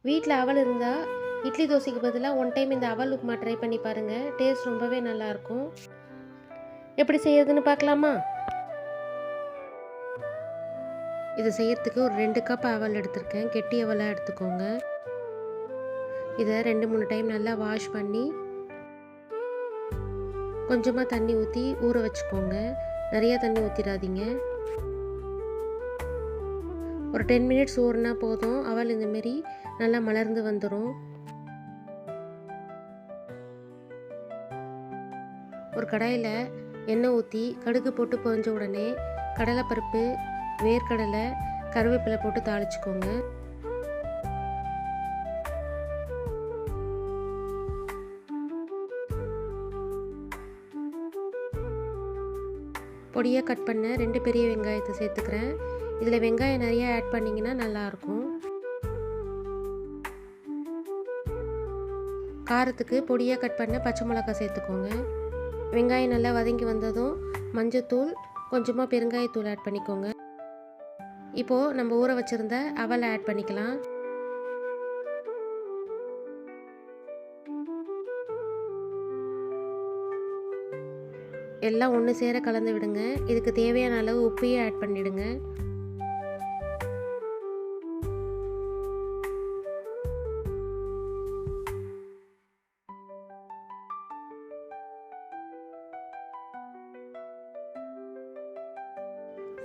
வீட்டில் அவல் இருந்தால் இட்லி தோசைக்கு பதிலாக ஒன் டைம் இந்த அவல் உப்புமா ட்ரை பண்ணி பாருங்கள். டேஸ்ட் ரொம்பவே நல்லாயிருக்கும். எப்படி செய்யறதுன்னு பார்க்கலாமா? இது செய்யறதுக்கு ஒரு 2 கப் அவல் எடுத்திருக்கேன். கெட்டி அவலாக எடுத்துக்கோங்க. இதை 2-3 டைம் நல்லா வாஷ் பண்ணி கொஞ்சமாக தண்ணி ஊற்றி ஊற வச்சுக்கோங்க. நிறையா தண்ணி ஊற்றிடாதீங்க. ஒரு 10 மினிட்ஸ் ஊறினா போதும். அவல் இந்தமாரி நல்லா மலர்ந்து வந்துடும். ஒரு கடாயில் எண்ணெய் ஊற்றி கடுகு போட்டு பொரிஞ்ச உடனே கடலைப்பருப்பு, வேர்க்கடலை, கருவேப்பிலை போட்டு தாளிச்சுக்கோங்க. பொடியாக கட் பண்ண 2 பெரிய வெங்காயத்தை சேர்த்துக்கிறேன். இதில் வெங்காயம் நிறையா ஆட் பண்ணிங்கன்னா நல்லாயிருக்கும். காரத்துக்கு பொடியாக கட் பண்ண பச்சை மிளகாய் சேர்த்துக்கோங்க. வெங்காயம் நல்லா வதங்கி வந்ததும் மஞ்சத்தூள், கொஞ்சமாக பெருங்காயத்தூள் ஆட் பண்ணிக்கோங்க. இப்போது நம்ம ஊற வச்சுருந்த அவலை ஆட் பண்ணிக்கலாம். எல்லாம் ஒன்று சேர கலந்து விடுங்க. இதுக்கு தேவையான அளவு உப்பையும் ஆட் பண்ணிவிடுங்க.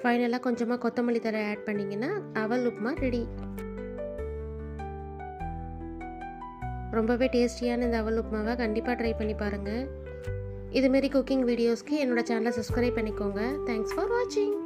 ஃபைனலாக கொஞ்சமாக கொத்தமல்லி தழை ஆட் பண்ணிங்கன்னா அவல் உப்புமா ரெடி. ரொம்பவே டேஸ்டியான இந்த அவல் உப்புமாவை கண்டிப்பாக ட்ரை பண்ணி பாருங்கள். இதுமாரி குக்கிங் வீடியோஸ்க்கு என்னோட சேனலை சப்ஸ்கிரைப் பண்ணிக்கோங்க. தேங்க்ஸ் ஃபார் வாட்சிங்.